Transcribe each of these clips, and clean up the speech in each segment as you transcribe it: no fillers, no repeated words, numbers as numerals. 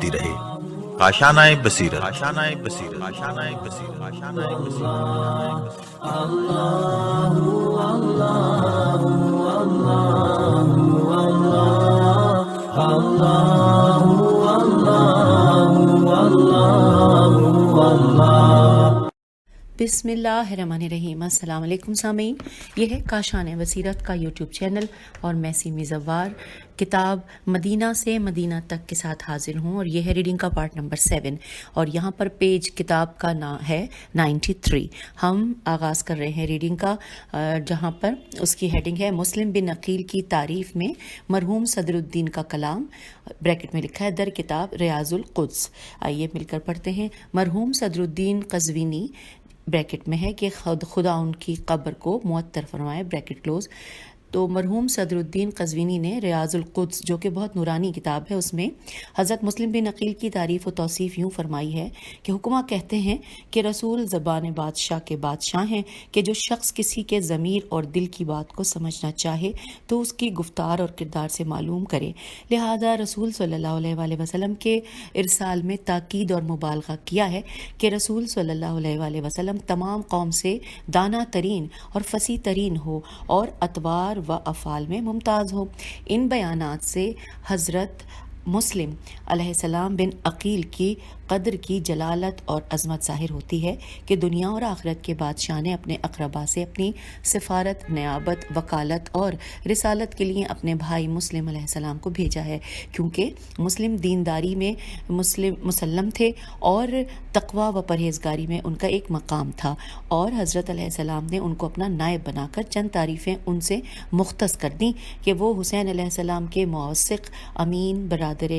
تی رہے۔ کاشانہ بصیرت، کاشانہ بصیرت، کاشانہ بصیرت، کاشانہ بصیرت۔ بسم اللہ الرحمن الرحیم۔ السلام علیکم سامعین، یہ ہے کاشان بصیرت کا یوٹیوب چینل اور میں سیمی زوار کتاب مدینہ سے مدینہ تک کے ساتھ حاضر ہوں، اور یہ ہے ریڈنگ کا پارٹ نمبر 7، اور یہاں پر پیج کتاب کا نام ہے 93۔ ہم آغاز کر رہے ہیں ریڈنگ کا، جہاں پر اس کی ہیڈنگ ہے مسلم بن عقیل کی تعریف میں مرحوم صدر الدین کا کلام، بریکٹ میں لکھا ہے در کتاب ریاض القدس۔ آئیے مل کر پڑھتے ہیں۔ مرحوم صدر الدین قزوینی، بریکٹ میں ہے کہ خدا ان کی قبر کو معطر فرمائے، بریکٹ کلوز۔ تو مرحوم صدر الدین قزوینی نے ریاض القدس، جو کہ بہت نورانی کتاب ہے، اس میں حضرت مسلم بن عقیل کی تعریف و توصیف یوں فرمائی ہے کہ حکماں کہتے ہیں کہ رسول زبان بادشاہ کے بادشاہ ہیں، کہ جو شخص کسی کے ضمیر اور دل کی بات کو سمجھنا چاہے تو اس کی گفتار اور کردار سے معلوم کرے۔ لہذا رسول صلی اللہ علیہ وآلہ وسلم کے ارسال میں تاکید اور مبالغہ کیا ہے کہ رسول صلی اللہ علیہ وآلہ وسلم تمام قوم سے دانا ترین اور فصیح ترین ہو اور اطوار و افعال میں ممتاز ہو۔ ان بیانات سے حضرت مسلم علیہ السلام بن عقیل کی قدر کی جلالت اور عظمت ظاہر ہوتی ہے کہ دنیا اور آخرت کے بادشاہ نے اپنے اقربا سے اپنی سفارت، نیابت، وکالت اور رسالت کے لیے اپنے بھائی مسلم علیہ السلام کو بھیجا ہے، کیونکہ مسلم دینداری میں مسلم تھے اور تقوی و پرہیزگاری میں ان کا ایک مقام تھا، اور حضرت علیہ السلام نے ان کو اپنا نائب بنا کر چند تعریفیں ان سے مختص کر دیں کہ وہ حسین علیہ السلام کے موثق، امین برادر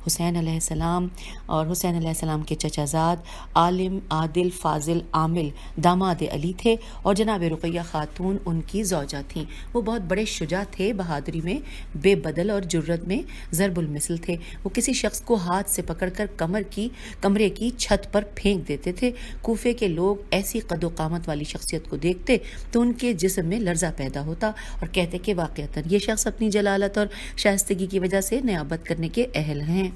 حسین علیہ السلام اور حسین علیہ السلام کے چچا زاد، عالم، عادل، فاضل، عامل، داماد علی تھے، اور جناب رقیہ خاتون ان کی زوجہ تھیں۔ وہ بہت بڑے شجاع تھے، بہادری میں بے بدل اور جرت میں ضرب المثل تھے۔ وہ کسی شخص کو ہاتھ سے پکڑ کر کمرے کی چھت پر پھینک دیتے تھے۔ کوفے کے لوگ ایسی قد و قامت والی شخصیت کو دیکھتے تو ان کے جسم میں لرزہ پیدا ہوتا اور کہتے کہ واقعتاً یہ شخص اپنی جلالت اور شائستگی کی وجہ سے نیابت کرنے کے اہل ہیں۔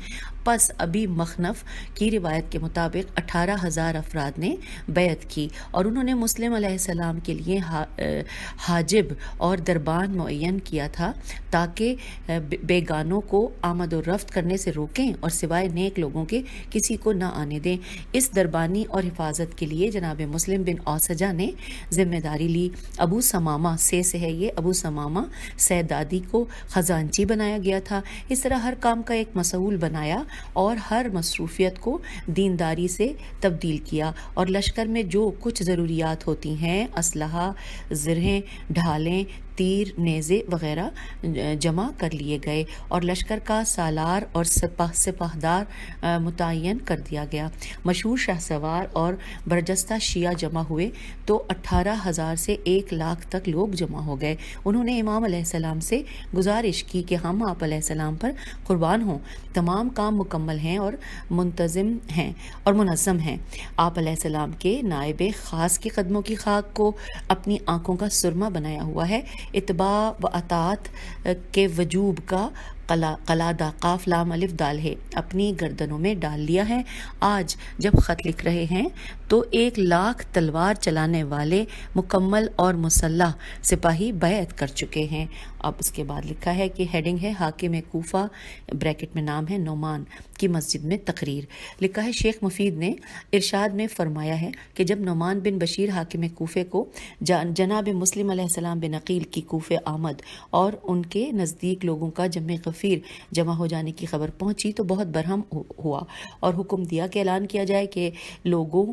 پس ابھی مخنف کی روایت کے مطابق 18,000 افراد نے بیعت کی، اور انہوں نے مسلم علیہ السلام کے لیے حاجب اور دربان معین کیا تھا تاکہ بیگانوں کو آمد و رفت کرنے سے روکیں اور سوائے نیک لوگوں کے کسی کو نہ آنے دیں۔ اس دربانی اور حفاظت کے لیے جناب مسلم بن اوسجہ نے ذمہ داری لی۔ ابو سمامہ سے ہے یہ، ابو سمامہ سیدادی کو خزانچی بنایا گیا تھا۔ اس طرح ہر کام کا ایک مسئول بنایا اور ہر مصروفیت کو دینداری سے تبدیل کیا، اور لشکر میں جو کچھ ضروریات ہوتی ہیں، اسلحہ، زرہیں، ڈھالیں، تیر، نیزے وغیرہ جمع کر لیے گئے، اور لشکر کا سالار اور سپاہدار متعین کر دیا گیا۔ مشہور شاہ سوار اور برجستہ شیعہ جمع ہوئے تو 18,000 سے 1,00,000 تک لوگ جمع ہو گئے۔ انہوں نے امام علیہ السلام سے گزارش کی کہ ہم آپ علیہ السلام پر قربان ہوں، تمام کام مکمل ہیں اور منتظم ہیں اور منظم ہیں۔ آپ علیہ السلام کے نائب خاص کے قدموں کی خاک کو اپنی آنکھوں کا سرما بنایا ہوا ہے۔ اتباع و اطاعت کے وجوب کا قلادہ قاف لام الف دال ہے اپنی گردنوں میں ڈال لیا ہے۔ آج جب خط لکھ رہے ہیں تو 1,00,000 تلوار چلانے والے مکمل اور مسلح سپاہی بیعت کر چکے ہیں۔ اب اس کے بعد لکھا ہے کہ ہیڈنگ ہے حاکم کوفہ، بریکٹ میں نام ہے نعمان کی مسجد میں تقریر۔ لکھا ہے شیخ مفید نے ارشاد میں فرمایا ہے کہ جب نعمان بن بشیر حاکم کوفے کو جناب مسلم علیہ السلام بن عقیل کی کوفے آمد اور ان کے نزدیک لوگوں کا جمع ہو جانے کی خبر پہنچی تو بہت برہم ہوا، اور حکم دیا کہ اعلان کیا جائے کہ لوگوں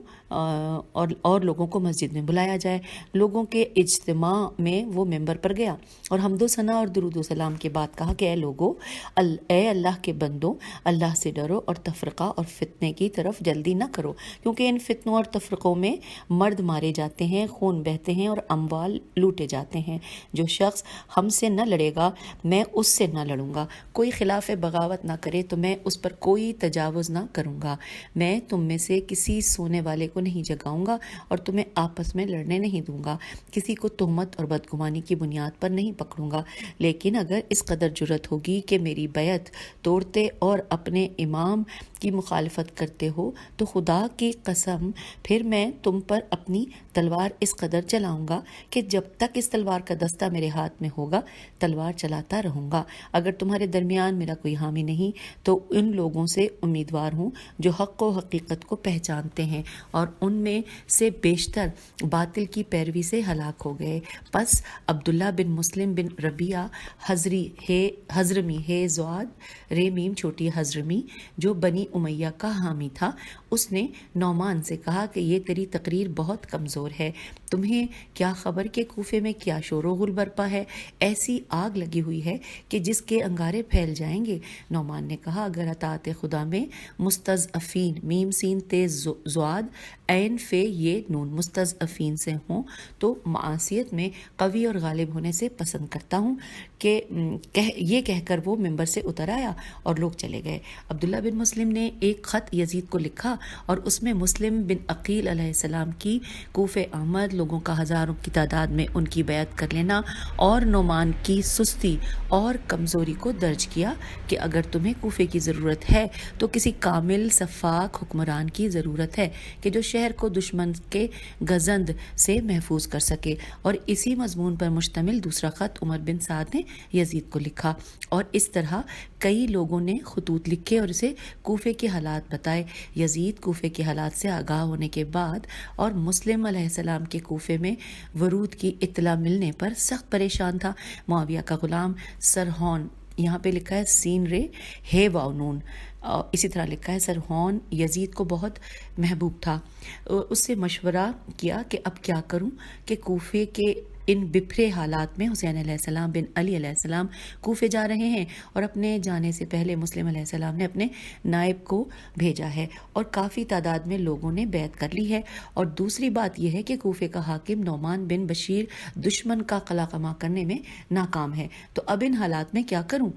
کو مسجد میں بلایا جائے۔ لوگوں کے اجتماع میں وہ ممبر پر گیا اور حمد و ثنا اور درود و سلام کے بعد کہا کہ اے لوگو، اے اللہ کے بندوں، اللہ سے ڈرو اور تفرقہ اور فتنے کی طرف جلدی نہ کرو، کیونکہ ان فتنوں اور تفرقوں میں مرد مارے جاتے ہیں، خون بہتے ہیں اور اموال لوٹے جاتے ہیں۔ جو شخص ہم سے نہ لڑے گا میں اس سے نہ لڑوں گا، کوئی خلاف بغاوت نہ کرے تو میں اس پر کوئی تجاوز نہ کروں گا، میں تم میں سے کسی سونے والے کو نہیں جگاؤں گا اور تمہیں آپس میں لڑنے نہیں دوں گا، کسی کو تہمت اور بدگمانی کی بنیاد پر نہیں پکڑوں گا، لیکن اگر اس قدر جرت ہوگی کہ میری بیعت توڑتے اور اپنے امام کی مخالفت کرتے ہو تو خدا کی قسم پھر میں تم پر اپنی تلوار اس قدر چلاؤں گا کہ جب تک اس تلوار کا دستہ میرے ہاتھ میں ہوگا تلوار چلاتا رہوں گا۔ اگر تمہارے درمیان میرا کوئی حامی نہیں تو ان لوگوں سے امیدوار ہوں جو حق و حقیقت کو پہچانتے ہیں اور ان میں سے بیشتر باطل کی پیروی سے ہلاک ہو گئے۔ پس عبداللہ بن مسلم بن ربیعہ حضرمی ہے زواد ریمیم چھوٹی حضرمی جو بنی امیہ کا حامی تھا، اس نے نعمان سے کہا کہ یہ تیری تقریر بہت کمزور ہے، تمہیں کیا خبر کہ کوفے میں کیا شور و غل برپا ہے، ایسی آگ لگی ہوئی ہے کہ جس کے انگارے پھیل جائیں گے۔ نعمان نے کہا اگر اطاعت خدا میں مستضعفین میم سین تیز زواد عین فے یہ نون مستضعفین سے ہوں تو معاشیت میں قوی اور غالب ہونے سے پسند کرتا ہوں کہ یہ کہہ کر وہ ممبر سے اتر آیا اور لوگ چلے گئے۔ عبداللہ بن مسلم نے ایک خط یزید کو لکھا اور اس میں مسلم بن عقیل علیہ السلام کی کوفے آمد، لوگوں کا ہزاروں کی تعداد میں ان کی بیعت کر لینا اور نعمان کی سستی اور کمزوری کو درج کیا کہ اگر تمہیں کوفے کی ضرورت ہے تو کسی کامل سفاک حکمران کی ضرورت ہے کہ جو شہر کو دشمن کے گزند سے محفوظ کر سکے۔ اور اسی مضمون پر مشتمل دوسرا خط عمر بن سعد نے یزید کو لکھا اور اس طرح کئی لوگوں نے خطوط لکھے اور اسے کوفے کے حالات بتائے۔ یزید کوفے کے حالات سے آگاہ ہونے کے بعد اور مسلم علیہ السلام کے کوفے میں ورود کی اطلاع ملنے پر سخت پریشان تھا۔ معاویہ کا غلام سرحون، یہاں پہ لکھا ہے سین رے ہے واو نون، اسی طرح لکھا ہے سرحون یزید کو بہت محبوب تھا، اس سے مشورہ کیا کہ اب کیا کروں کہ کوفے کے ان بپھرے حالات میں حسین علیہ السلام بن علی علیہ السلام کوفے جا رہے ہیں اور اپنے جانے سے پہلے مسلم علیہ السلام نے اپنے نائب کو بھیجا ہے اور کافی تعداد میں لوگوں نے بیعت کر لی ہے، اور دوسری بات یہ ہے کہ کوفے کا حاکم نعمان بن بشیر دشمن کا قلع قمع کرنے میں ناکام ہے، تو اب ان حالات میں کیا کروں؟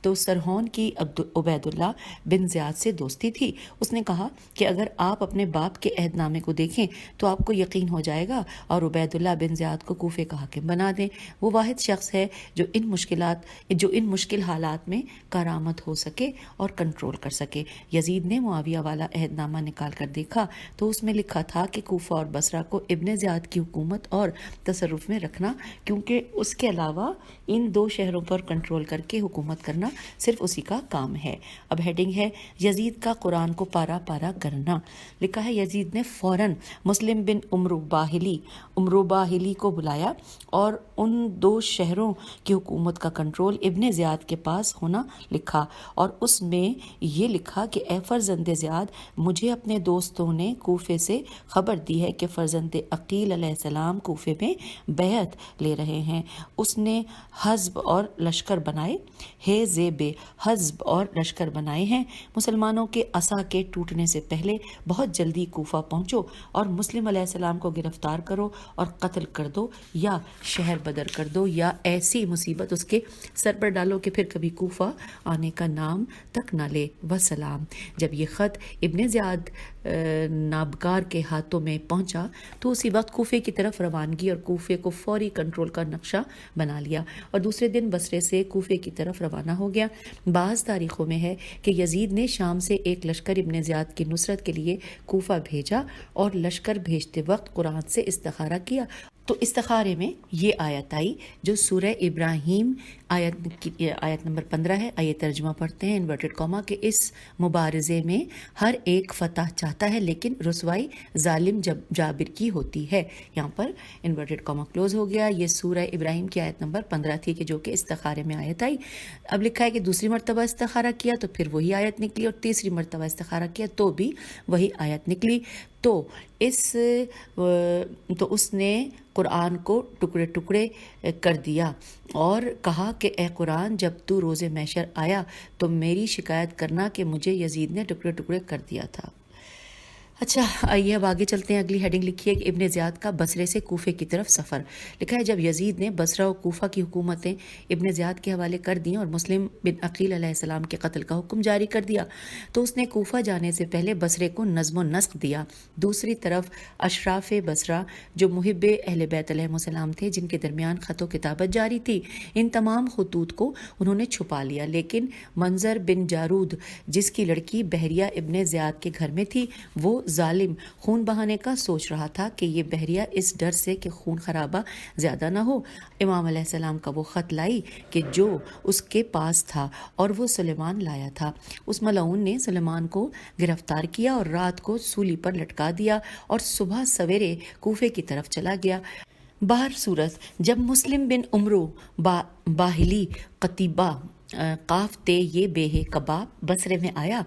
تو سرحون کی عبید اللہ بن زیاد سے دوستی تھی، اس نے کہا کہ اگر آپ اپنے باپ کے عہد نامے کو دیکھیں تو آپ کو یقین ہو جائے گا اور عبید اللہ بن زیاد کو کوفے کا حاکم بنا دیں، وہ واحد شخص ہے جو ان مشکل حالات میں کارآمد ہو سکے اور کنٹرول کر سکے۔ یزید نے معاویہ والا عہد نامہ نکال کر دیکھا تو اس میں لکھا تھا کہ کوفہ اور بصرہ کو ابن زیاد کی حکومت اور تصرف میں رکھنا، کیونکہ اس کے علاوہ ان دو شہروں پر کنٹرول کر کے حکومت کرنا صرف اسی کا کام ہے۔ اب ہیڈنگ ہے یزید کا قرآن کو پارا پارا کرنا۔ لکھا ہے یزید نے فوراً مسلم بن عمرو باہلی کو بلایا اور ان دو شہروں کی حکومت کا کنٹرول ابن زیاد کے پاس ہونا لکھا، اور اس میں یہ لکھا کہ اے فرزند زیاد، مجھے اپنے دوستوں نے کوفے سے خبر دی ہے کہ فرزند عقیل علیہ السلام کوفے میں بیعت لے رہے ہیں۔ اس نے حزب اور لشکر بنائے ہیں، مسلمانوں کے عصا کے ٹوٹنے سے پہلے بہت جلدی کوفہ پہنچو اور مسلم علیہ السلام کو گرفتار کرو اور قتل کر دو یا شہر بدر کر دو یا ایسی مصیبت اس کے سر پر ڈالو کہ پھر کبھی کوفہ آنے کا نام تک نہ لے، وسلام۔ جب یہ خط ابن زیاد نابکار کے ہاتھوں میں پہنچا تو اسی وقت کوفے کی طرف روانگی اور کوفے کو فوری کنٹرول کا نقشہ بنا لیا اور دوسرے دن بصرے سے کوفے کی طرف روانہ ہو گیا۔ بعض تاریخوں میں ہے کہ یزید نے شام سے ایک لشکر ابن زیاد کی نصرت کے لیے کوفہ بھیجا اور لشکر بھیجتے وقت قرآن سے استخارہ کیا، تو استخارے میں یہ آیت آئی جو سورہ ابراہیم آیت نمبر 15 ہے۔ آئیے ترجمہ پڑھتے ہیں انورٹڈ کاما کہ اس مبارزے میں ہر ایک فتح چاہتا ہے لیکن رسوائی ظالم جابر کی ہوتی ہے۔ یہاں پر انورٹڈ کاما کلوز ہو گیا۔ یہ سورہ ابراہیم کی آیت نمبر 15 تھی کہ جو کہ استخارے میں آیت آئی۔ اب لکھا ہے کہ دوسری مرتبہ استخارہ کیا تو پھر وہی آیت نکلی، اور تیسری مرتبہ استخارہ کیا تو بھی وہی آیت نکلی۔ تو اس نے قرآن کو ٹکڑے ٹکڑے کر دیا اور کہا کہ اے قرآن، جب تو روز محشر آیا تو میری شکایت کرنا کہ مجھے یزید نے ٹکڑے ٹکڑے کر دیا تھا۔ اچھا آئیے اب آگے چلتے ہیں. اگلی ہیڈنگ لکھی ہے کہ ابن زیاد کا بصرے سے کوفے کی طرف سفر. لکھا ہے جب یزید نے بصرہ و کوفہ کی حکومتیں ابن زیاد کے حوالے کر دیں اور مسلم بن عقیل علیہ السلام کے قتل کا حکم جاری کر دیا تو اس نے کوفہ جانے سے پہلے بصرے کو نظم و نسق دیا. دوسری طرف اشراف بصرہ جو محب اہل بیت علیہ السلام تھے، جن کے درمیان خط و کتابت جاری تھی، ان تمام خطوط کو انہوں نے چھپا لیا. لیکن منظر بن جارود جس کی لڑکی بحریہ ابن زیاد کے گھر میں تھی، وہ ظالم خون بہانے کا سوچ رہا تھا کہ یہ بحریہ اس ڈر سے کہ خون خرابہ زیادہ نہ ہو، امام علیہ السلام کا وہ خط لائی کہ جو اس کے پاس تھا اور وہ سلیمان لایا تھا. اس ملعون نے سلیمان کو گرفتار کیا اور رات کو سولی پر لٹکا دیا اور صبح سویرے کوفے کی طرف چلا گیا. باہر صورت جب مسلم بن عمرو باہلی قتیبہ قاف تے یہ بے کباب بصرے میں آیا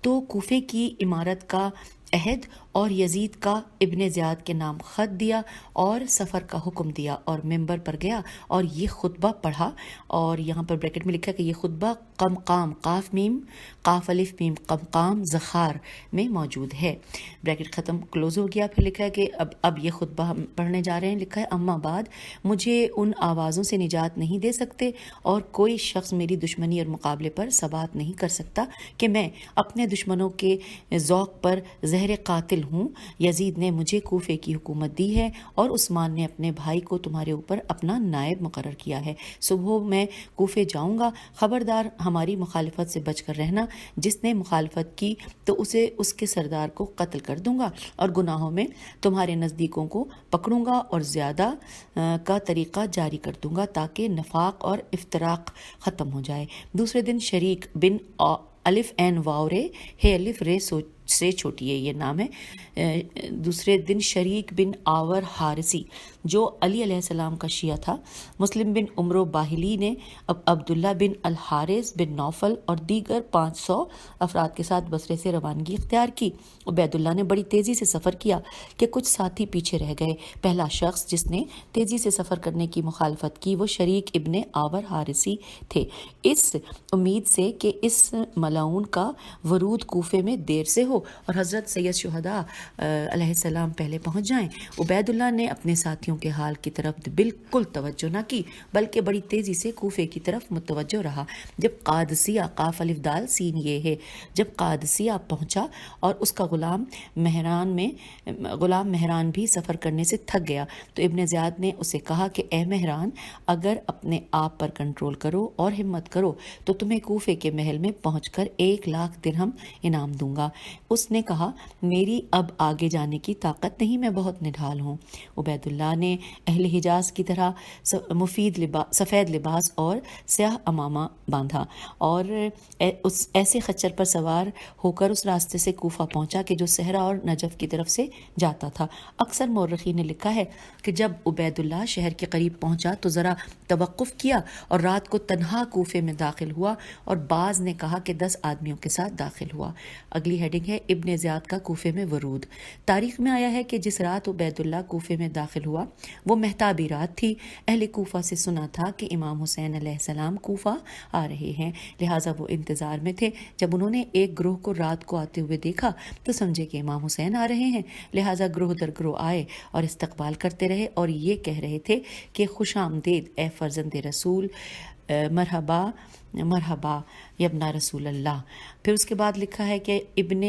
تو کوفے کی عمارت کا عہد اور یزید کا ابن زیاد کے نام خط دیا اور سفر کا حکم دیا اور ممبر پر گیا اور یہ خطبہ پڑھا. اور یہاں پر بریکٹ میں لکھا کہ یہ خطبہ قمقام قاف میم قاف الف میم قمقام زخار میں موجود ہے. بریکٹ ختم کلوز ہو گیا. پھر لکھا ہے کہ اب یہ خطبہ ہم پڑھنے جا رہے ہیں. لکھا ہے اما بعد مجھے ان آوازوں سے نجات نہیں دے سکتے اور کوئی شخص میری دشمنی اور مقابلے پر ثبات نہیں کر سکتا کہ میں اپنے دشمنوں کے ذوق پر زہر قاتل ہوں. یزید نے مجھے کوفے کی حکومت دی ہے اور عثمان نے اپنے بھائی کو تمہارے اوپر اپنا نائب مقرر کیا ہے. صبح میں کوفے جاؤں گا. خبردار ہماری مخالفت سے بچ کر رہنا. جس نے مخالفت کی تو اسے اس کے سردار کو قتل کر دوں گا اور گناہوں میں تمہارے نزدیکوں کو پکڑوں گا اور زیادہ کا طریقہ جاری کر دوں گا تاکہ نفاق اور افتراق ختم ہو جائے. دوسرے دن شریک بن الف این واو رے ہے الف رے سے چھوٹی ہے یہ نام ہے. دوسرے دن شریک بن آور حارثی جو علی علیہ السلام کا شیعہ تھا، مسلم بن عمرو باہلی نے عبداللہ بن الحارث بن نوفل اور دیگر 500 افراد کے ساتھ بصرے سے روانگی اختیار کی. عبید اللہ نے بڑی تیزی سے سفر کیا کہ کچھ ساتھی پیچھے رہ گئے. پہلا شخص جس نے تیزی سے سفر کرنے کی مخالفت کی وہ شریک ابن آور حارثی تھے، اس امید سے کہ اس ملعون کا ورود کوفے میں دیر سے ہو اور حضرت سید شہداء علیہ السلام پہلے پہنچ جائیں. عبید اللہ نے اپنے ساتھیوں کے حال کی طرف بالکل توجہ نہ کی بلکہ بڑی تیزی سے کوفے کی طرف متوجہ رہا. جب قادسیہ قاف الف دال سین یہ ہے جب قادسیہ پہنچا اور اس کا غلام مہران بھی سفر کرنے سے تھک گیا تو ابن زیاد نے اسے کہا کہ اے مہران، اگر اپنے آپ پر کنٹرول کرو اور ہمت کرو تو تمہیں کوفے کے محل میں پہنچ کر 1,00,000 درہم انعام دوں گا. اس نے کہا میری اب آگے جانے کی طاقت نہیں، میں بہت نڈھال ہوں. عبید اللہ نے اہل حجاز کی طرح سفید لباس اور سیاہ امامہ باندھا اور ایسے خچر پر سوار ہو کر اس راستے سے کوفہ پہنچا کہ جو صحرا اور نجف کی طرف سے جاتا تھا. اکثر مورخین نے لکھا ہے کہ جب عبید اللہ شہر کے قریب پہنچا تو ذرا توقف کیا اور رات کو تنہا کوفے میں داخل ہوا اور بعض نے کہا کہ 10 آدمیوں کے ساتھ داخل ہوا. اگلی ہیڈنگ ہے ابن زیاد کا کوفے میں ورود. تاریخ میں آیا ہے کہ جس رات عبید اللہ کوفے میں داخل ہوا وہ مہتابی رات تھی. اہل کوفہ سے سنا تھا کہ امام حسین علیہ السلام کوفہ آ رہے ہیں، لہٰذا وہ انتظار میں تھے. جب انہوں نے ایک گروہ کو رات کو آتے ہوئے دیکھا تو سمجھے کہ امام حسین آ رہے ہیں، لہٰذا گروہ در گروہ آئے اور استقبال کرتے رہے اور یہ کہہ رہے تھے کہ خوش آمدید اے فرزند رسول، مرحبا مرحبا یبنا رسول اللہ. پھر اس کے بعد لکھا ہے کہ ابن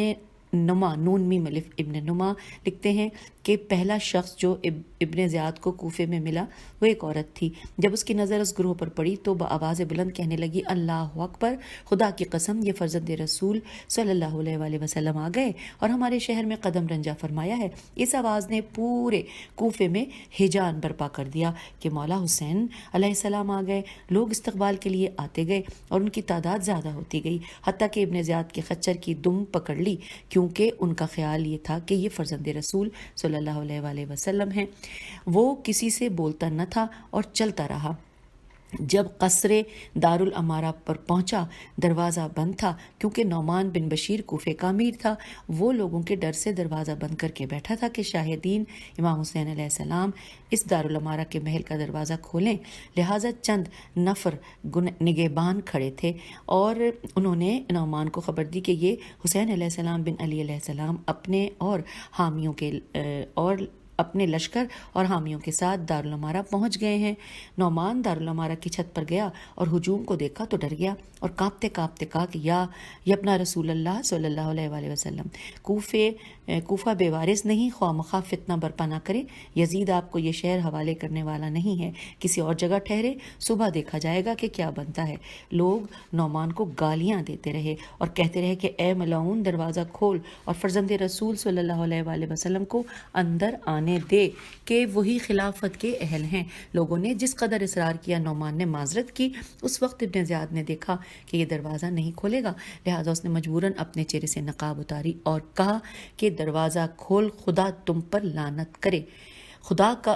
نما نون میم الف ابن نما لکھتے ہیں کہ پہلا شخص جو ابن زیاد کو کوفے میں ملا وہ ایک عورت تھی. جب اس کی نظر اس گروہ پر پڑی تو بآواز بلند کہنے لگی اللہ اکبر، خدا کی قسم یہ فرزند رسول صلی اللہ علیہ وآلہ وسلم آ گئے اور ہمارے شہر میں قدم رنجا فرمایا ہے. اس آواز نے پورے کوفے میں ہیجان برپا کر دیا کہ مولا حسین علیہ السلام آ گئے. لوگ استقبال کے لیے آتے گئے اور ان کی تعداد زیادہ ہوتی گئی حتیٰ کہ ابن زیاد کے خچر کی دم پکڑ لی، کیونکہ ان کا خیال یہ تھا کہ یہ فرزند رسول صلی اللہ علیہ وآلہ وسلم ہیں. وہ کسی سے بولتا نہ تھا اور چلتا رہا. جب قصر دارالامارہ پر پہنچا دروازہ بند تھا کیونکہ نعمان بن بشیر کوفے کا امیر تھا۔ وہ لوگوں کے ڈر سے دروازہ بند کر کے بیٹھا تھا کہ شاہدین امام حسین علیہ السلام اس دارالامارہ کے محل کا دروازہ کھولیں، لہٰذا چند نفر نگہبان کھڑے تھے اور انہوں نے نعمان کو خبر دی کہ یہ حسین علیہ السلام بن علی علیہ السلام اپنے لشکر اور حامیوں کے ساتھ دارالامارہ پہنچ گئے ہیں۔ نعمان دارالامارہ کی چھت پر گیا اور ہجوم کو دیکھا تو ڈر گیا اور کانپتے کانپتے کہا کہ یا ابن رسول اللہ صلی اللہ علیہ وآلہ وسلم، کوفہ بے وارث نہیں، خواہ مخواہ فتنہ برپا نہ کرے، یزید آپ کو یہ شہر حوالے کرنے والا نہیں ہے، کسی اور جگہ ٹھہرے، صبح دیکھا جائے گا کہ کیا بنتا ہے۔ لوگ نعمان کو گالیاں دیتے رہے اور کہتے رہے کہ اے ملعون، دروازہ کھول اور فرزند رسول صلی اللہ علیہ وآلہ وسلم کو اندر آنے دے کہ وہی خلافت کے اہل ہیں۔ لوگوں نے جس قدر اصرار کیا نعمان نے معذرت کی۔ اس وقت ابن زیاد نے دیکھا کہ یہ دروازہ نہیں کھولے گا، لہذا اس نے مجبوراً اپنے چہرے سے نقاب اتاری اور کہا کہ دروازہ کھول، خدا تم پر لعنت کرے، خدا کا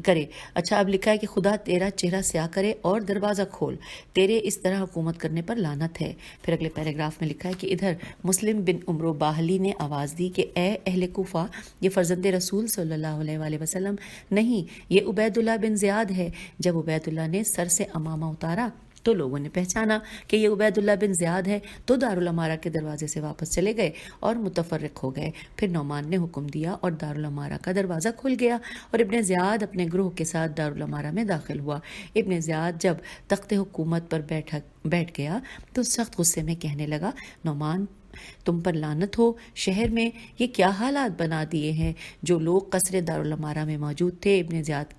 کرے۔ اچھا، اب لکھا ہے کہ خدا تیرا چہرہ سیاہ کرے اور دروازہ کھول، تیرے اس طرح حکومت کرنے پر لعنت ہے۔ پھر اگلے پیراگراف میں لکھا ہے کہ ادھر مسلم بن عمرو باہلی نے آواز دی کہ اے اہل کوفہ، یہ فرزند رسول صلی اللہ علیہ وآلہ وسلم نہیں، یہ عبید اللہ بن زیاد ہے۔ جب عبید اللہ نے سر سے امامہ اتارا تو لوگوں نے پہچانا کہ یہ عبید اللہ بن زیاد ہے، تو دارالامارہ کے دروازے سے واپس چلے گئے اور متفرق ہو گئے۔ پھر نعمان نے حکم دیا اور دارالامارہ کا دروازہ کھل گیا اور ابن زیاد اپنے گروہ کے ساتھ دارالامارہ میں داخل ہوا۔ ابن زیاد جب تخت حکومت پر بیٹھ گیا تو سخت غصے میں کہنے لگا، نعمان، تم پر لعنت ہو، شہر میں یہ کیا حالات بنا دیے ہیں؟ جو لوگ قصر دارالامارہ میں موجود تھے ابن زیاد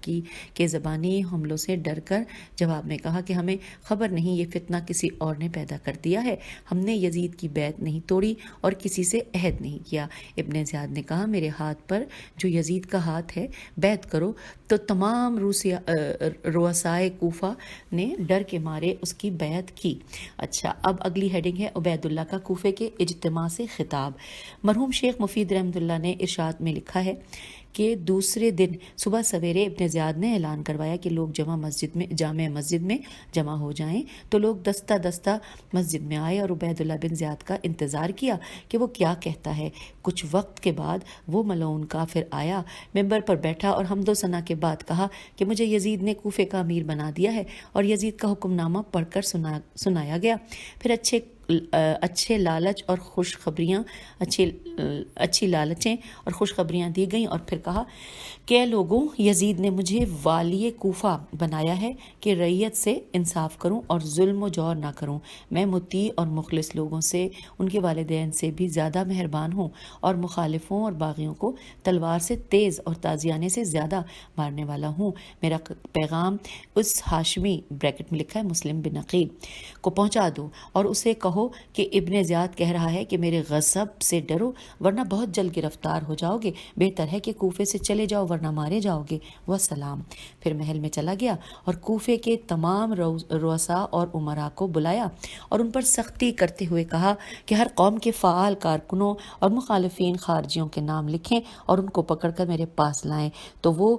کے زبانی حملوں سے ڈر کر جواب میں کہا کہ ہمیں خبر نہیں، یہ فتنہ کسی اور نے پیدا کر دیا ہے، ہم نے یزید کی بیعت نہیں توڑی اور کسی سے عہد نہیں کیا۔ ابن زیاد نے کہا، میرے ہاتھ پر جو یزید کا ہاتھ ہے بیعت کرو۔ تو تمام رؤسائے کوفہ نے ڈر کے مارے اس کی بیعت کی۔ اچھا، اب اگلی ہیڈنگ ہے عبید اللہ کا کوفے کے اجتماع سے خطاب۔ مرحوم شیخ مفید رحمۃ اللہ نے ارشاد میں لکھا ہے کہ دوسرے دن صبح سویرے ابن زیاد نے اعلان کروایا کہ لوگ جامع مسجد میں جمع ہو جائیں، تو لوگ دستہ دستہ مسجد میں آئے اور عبید اللہ بن زیاد کا انتظار کیا کہ وہ کیا کہتا ہے۔ کچھ وقت کے بعد وہ ملعون کافر آیا، ممبر پر بیٹھا اور حمد و ثنا کے بعد کہا کہ مجھے یزید نے کوفے کا امیر بنا دیا ہے، اور یزید کا حکم نامہ پڑھ کر سنایا گیا۔ پھر اچھی لالچیں اور خوشخبریاں دی گئیں، اور پھر کہا کہ لوگوں، یزید نے مجھے والی کوفہ بنایا ہے کہ رعیت سے انصاف کروں اور ظلم و جور نہ کروں۔ میں مطیع اور مخلص لوگوں سے، ان کے والدین سے بھی زیادہ مہربان ہوں، اور مخالفوں اور باغیوں کو تلوار سے تیز اور تازیانے سے زیادہ مارنے والا ہوں۔ میرا پیغام اس ہاشمی بریکٹ میں لکھا ہے مسلم بن عقیل کو پہنچا دو اور اسے کہو کہ ابن زیاد کہہ رہا ہے کہ میرے غضب سے ڈرو ورنہ بہت جلد گرفتار ہو جاؤ گے، بہتر ہے کہ کوفے سے چلے جاؤ ورنہ مارے جاؤ گے۔ وسلام۔ پھر محل میں چلا گیا اور کوفے کے تمام رؤساء اور امراء کو بلایا اور ان پر سختی کرتے ہوئے کہا کہ ہر قوم کے فعال کارکنوں اور مخالفین خارجیوں کے نام لکھیں اور ان کو پکڑ کر میرے پاس لائیں تو وہ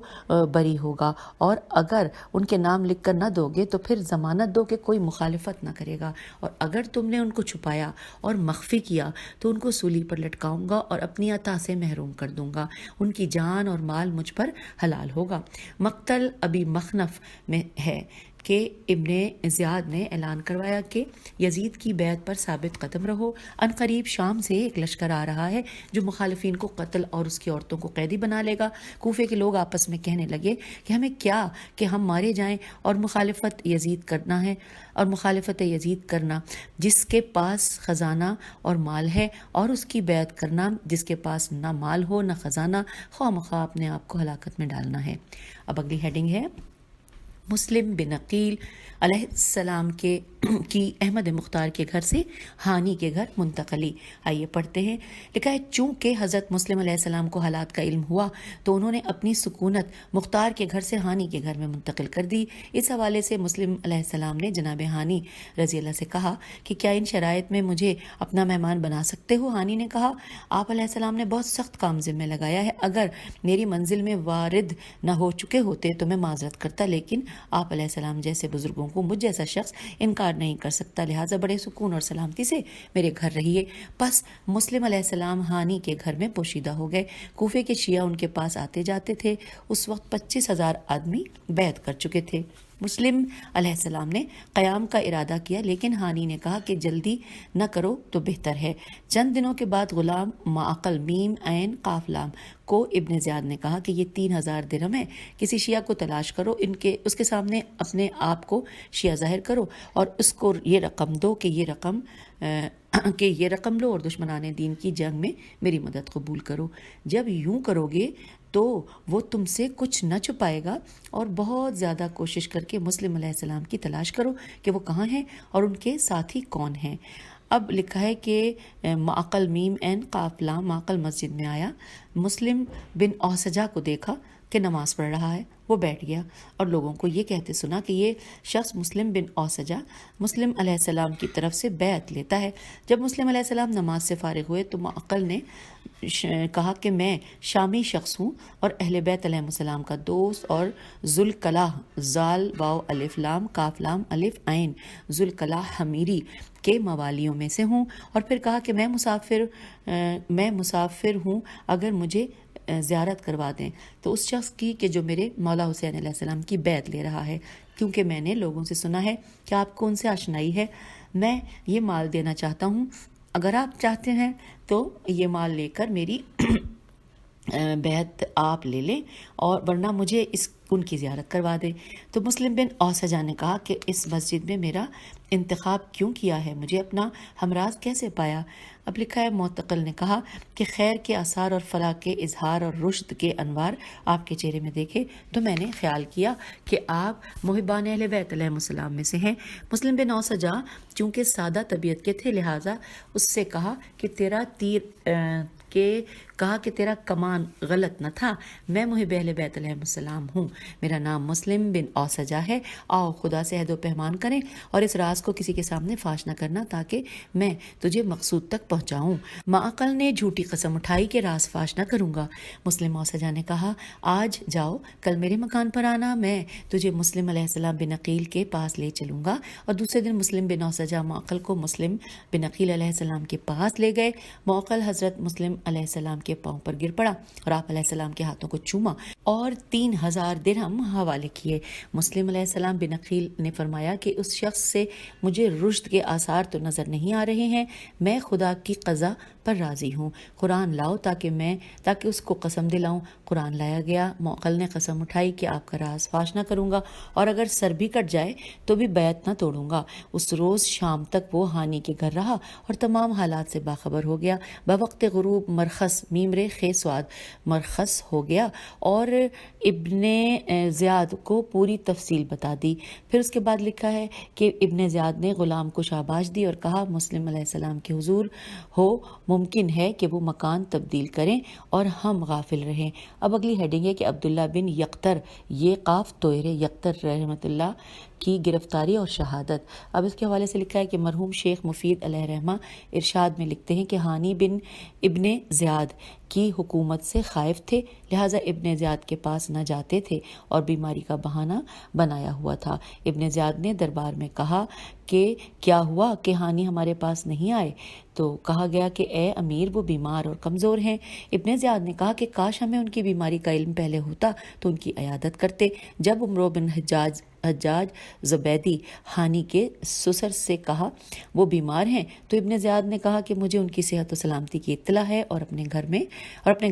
بری ہوگا، اور اگر ان کے نام لکھ کر نہ دو گے تو پھر ضمانت دو کہ کوئی مخالفت نہ کرے گا، اور اگر تم نے ان کو چھپایا اور مخفی کیا تو ان کو سولی پر لٹکاؤں گا اور اپنی عطا سے محروم کر دوں گا، ان کی جان اور مال مجھ پر حلال ہوگا۔ مقتل ابی مخنف میں ہے کہ ابن زیاد نے اعلان کروایا کہ یزید کی بیعت پر ثابت قدم رہو، ان قریب شام سے ایک لشکر آ رہا ہے جو مخالفین کو قتل اور اس کی عورتوں کو قیدی بنا لے گا۔ کوفے کے لوگ آپس میں کہنے لگے کہ ہمیں کیا کہ ہم مارے جائیں اور مخالفت یزید کرنا جس کے پاس خزانہ اور مال ہے، اور اس کی بیعت کرنا جس کے پاس نہ مال ہو نہ خزانہ، خواہ مخواہ اپنے آپ کو ہلاکت میں ڈالنا ہے۔ اب اگلی ہیڈنگ ہے مسلم بن عقیل علیہ السلام کی احمد مختار کے گھر سے ہانی کے گھر منتقلی۔ آئیے پڑھتے ہیں۔ لکھا ہے چونکہ حضرت مسلم علیہ السلام کو حالات کا علم ہوا تو انہوں نے اپنی سکونت مختار کے گھر سے ہانی کے گھر میں منتقل کر دی۔ اس حوالے سے مسلم علیہ السلام نے جناب ہانی رضی اللہ سے کہا کہ کیا ان شرائط میں مجھے اپنا مہمان بنا سکتے ہو؟ ہانی نے کہا، آپ علیہ السلام نے بہت سخت کام ذمہ لگایا ہے، اگر میری منزل میں وارد نہ ہو چکے ہوتے تو میں معذرت کرتا، لیکن آپ علیہ السلام جیسے بزرگوں کو مجھ جیسا شخص انکار نہیں کر سکتا، لہٰذا بڑے سکون اور سلامتی سے میرے گھر رہیے۔ پس مسلم علیہ السلام ہانی کے گھر میں پوشیدہ ہو گئے۔ کوفے کے شیعہ ان کے پاس آتے جاتے تھے۔ اس وقت 25,000 آدمی بیعت کر چکے تھے۔ مسلم علیہ السلام نے قیام کا ارادہ کیا، لیکن ہانی نے کہا کہ جلدی نہ کرو تو بہتر ہے۔ چند دنوں کے بعد غلام معقل میم عین قاف لام کو ابن زیاد نے کہا کہ یہ 3,000 درہم ہے، کسی شیعہ کو تلاش کرو، اس کے سامنے اپنے آپ کو شیعہ ظاہر کرو اور اس کو یہ رقم دو کہ یہ رقم لو اور دشمنان دین کی جنگ میں میری مدد قبول کرو۔ جب یوں کرو گے تو وہ تم سے کچھ نہ چھپائے گا، اور بہت زیادہ کوشش کر کے مسلم علیہ السلام کی تلاش کرو کہ وہ کہاں ہیں اور ان کے ساتھی کون ہیں۔ اب لکھا ہے کہ معقل میم عین قاف لام معقل مسجد میں آیا، مسلم بن اوسجہ کو دیکھا کہ نماز پڑھ رہا ہے، وہ بیٹھ گیا اور لوگوں کو یہ کہتے سنا کہ یہ شخص مسلم بن اوسجہ مسلم علیہ السلام کی طرف سے بیعت لیتا ہے۔ جب مسلم علیہ السلام نماز سے فارغ ہوئے تو معقل نے کہا کہ میں شامی شخص ہوں اور اہل بیت علیہ السلام کا دوست اور ذوالکلاہ زال واو الف لام کاف لام الف عین ذوالکلاہ حمیری کے موالیوں میں سے ہوں، اور پھر کہا کہ میں مسافر ہوں، اگر مجھے زیارت کروا دیں تو اس شخص کی کہ جو میرے مولا حسین علیہ السلام کی بیعت لے رہا ہے، کیونکہ میں نے لوگوں سے سنا ہے کہ آپ کو ان سے آشنائی ہے، میں یہ مال دینا چاہتا ہوں، اگر آپ چاہتے ہیں تو یہ مال لے کر میری بیعت آپ لے لیں، اور ورنہ مجھے ان کی زیارت کروا دیں۔ تو مسلم بن اوسجہ نے کہا کہ اس مسجد میں میرا انتخاب کیوں کیا ہے، مجھے اپنا ہمراز کیسے پایا؟ اب لکھا ہے معتقل نے کہا کہ خیر کے آثار اور فلاح کے اظہار اور رشد کے انوار آپ کے چہرے میں دیکھے تو میں نے خیال کیا کہ آپ محبان اہل بیت علیہ السلام میں سے ہیں۔ مسلم بن اوسجہ چونکہ سادہ طبیعت کے تھے، لہٰذا اس سے کہا کہ تیرا کمان غلط نہ تھا، میں محب اہل بیت علیہ السلام ہوں، میرا نام مسلم بن اوسجہ ہے، آؤ خدا سے عہد و پیمان کریں اور اس راز کو کسی کے سامنے فاش نہ کرنا تاکہ میں تجھے مقصود تک پہنچاؤں۔ معقل نے جھوٹی قسم اٹھائی کہ راز فاش نہ کروں گا۔ مسلم اوسجہ نے کہا آج جاؤ، کل میرے مکان پر آنا، میں تجھے مسلم علیہ السلام بن عقیل کے پاس لے چلوں گا، اور دوسرے دن مسلم بن اوسجہ معقل کو مسلم بن عقیل علیہ السلام کے پاس لے گئے۔ معقل حضرت مسلم علیہ السلام کے پاؤں پر گر پڑا اور آپ علیہ السلام کے ہاتھوں کو چوما اور 3,000 درہم حوالے کیے۔ مسلم علیہ السلام بن عقیل نے فرمایا کہ اس شخص سے مجھے رشد کے آثار تو نظر نہیں آ رہے ہیں، میں خدا کی قضا پر راضی ہوں، قرآن لاؤ تاکہ اس کو قسم دلاؤں۔ قرآن لایا گیا۔ معقل نے قسم اٹھائی کہ آپ کا راز فاش نہ کروں گا، اور اگر سر بھی کٹ جائے تو بھی بیعت نہ توڑوں گا۔ اس روز شام تک وہ ہانی کے گھر رہا اور تمام حالات سے باخبر ہو گیا۔ بوقت غروب مرخص میمرے خیسواد مرخص ہو گیا اور ابن زیاد کو پوری تفصیل بتا دی۔ پھر اس کے بعد لکھا ہے کہ ابن زیاد نے غلام کو شاباش دی اور کہا مسلم علیہ السلام کے حضور ہو، ممکن ہے کہ وہ مکان تبدیل کریں اور ہم غافل رہیں۔ اب اگلی ہیڈنگ ہے کہ عبداللہ بن یقتر، یہ قاف توئرے یقتر رحمۃ اللہ کی گرفتاری اور شہادت۔ اب اس کے حوالے سے لکھا ہے کہ مرحوم شیخ مفید علیہ رحمہ ارشاد میں لکھتے ہیں کہ ہانی بن ابن زیاد کی حکومت سے خائف تھے، لہٰذا ابن زیاد کے پاس نہ جاتے تھے اور بیماری کا بہانہ بنایا ہوا تھا۔ ابن زیاد نے دربار میں کہا کہ کیا ہوا کہ ہانی ہمارے پاس نہیں آئے؟ تو کہا گیا کہ اے امیر، وہ بیمار اور کمزور ہیں۔ ابن زیاد نے کہا کہ کاش ہمیں ان کی بیماری کا علم پہلے ہوتا تو ان کی عیادت کرتے۔ جب عمرو بن حجاج زبیدی ہانی کے سسر سے کہا وہ بیمار ہیں، تو ابن زیاد نے کہا کہ مجھے ان کی صحت و سلامتی کی اطلاع ہے اور اپنے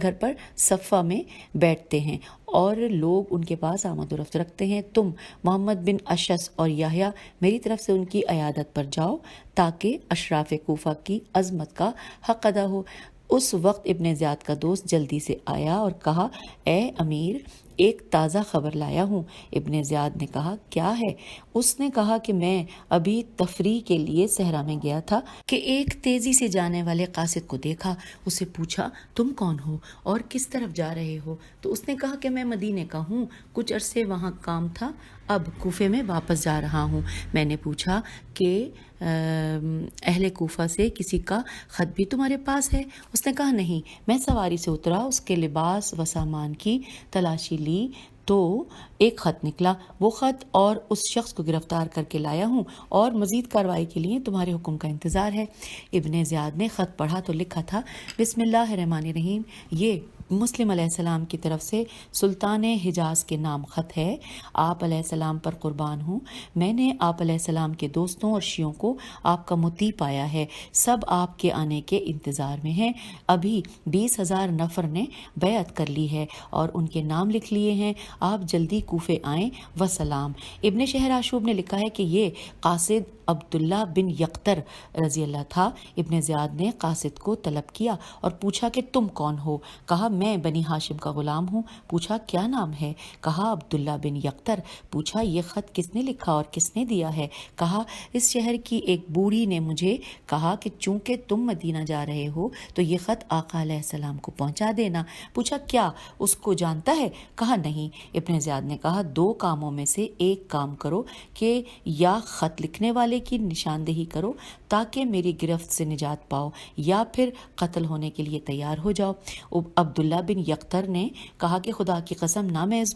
گھر پر صفہ میں بیٹھتے ہیں اور لوگ ان کے پاس آمد و رفت رکھتے ہیں۔ تم محمد بن اشعث اور یحییٰ میری طرف سے ان کی عیادت پر جاؤ تاکہ اشراف کوفہ کی عظمت کا حق ادا ہو۔ اس وقت ابن زیاد کا دوست جلدی سے آیا اور کہا اے امیر، ایک تازہ خبر لایا ہوں۔ ابن زیاد نے کہا کیا ہے؟ اس نے کہا کہ میں ابھی تفریح کے لیے صحرا میں گیا تھا کہ ایک تیزی سے جانے والے قاصد کو دیکھا، اسے پوچھا تم کون ہو اور کس طرف جا رہے ہو؟ تو اس نے کہا کہ میں مدینے کا ہوں، کچھ عرصے وہاں کام تھا، اب کوفے میں واپس جا رہا ہوں۔ میں نے پوچھا کہ اہل کوفہ سے کسی کا خط بھی تمہارے پاس ہے؟ اس نے کہا نہیں۔ میں سواری سے اترا، اس کے لباس و سامان کی تلاشی لی تو ایک خط نکلا، وہ خط اور اس شخص کو گرفتار کر کے لایا ہوں اور مزید کارروائی کے لیے تمہارے حکم کا انتظار ہے۔ ابن زیاد نے خط پڑھا تو لکھا تھا، بسم اللہ الرحمن الرحیم، یہ مسلم علیہ السلام کی طرف سے سلطان حجاز کے نام خط ہے۔ آپ علیہ السلام پر قربان ہوں، میں نے آپ علیہ السلام کے دوستوں اور شیعوں کو آپ کا مطیع پایا ہے، سب آپ کے آنے کے انتظار میں ہیں۔ ابھی 20,000 نفر نے بیعت کر لی ہے اور ان کے نام لکھ لیے ہیں، آپ جلدی کوفے آئیں، وسلام۔ ابن شہر آشوب نے لکھا ہے کہ یہ قاصد عبداللہ بن یقطر رضی اللہ تھا۔ ابن زیاد نے قاصد کو طلب کیا اور پوچھا کہ تم کون ہو؟ کہا میں بنی ہاشم کا غلام ہوں۔ پوچھا کیا نام ہے؟ کہا عبداللہ بن یقطر۔ پوچھا یہ خط کس نے لکھا اور کس نے دیا ہے؟ کہا اس شہر کی ایک بوڑھی نے مجھے کہا کہ چونکہ تم مدینہ جا رہے ہو تو یہ خط آقا علیہ السلام کو پہنچا دینا۔ پوچھا کیا اس کو جانتا ہے؟ کہا نہیں۔ ابن زیاد نے کہا دو کاموں میں سے ایک کام کرو کہ یا خط لکھنے والے کی نشاندہی کرو تاکہ میری گرفت سے نجات پاؤ، یا پھر قتل ہونے کے لیے تیار ہو جاؤ۔ عبداللہ بن یقطر نے کہا کہ خدا کی قسم نہ میں اس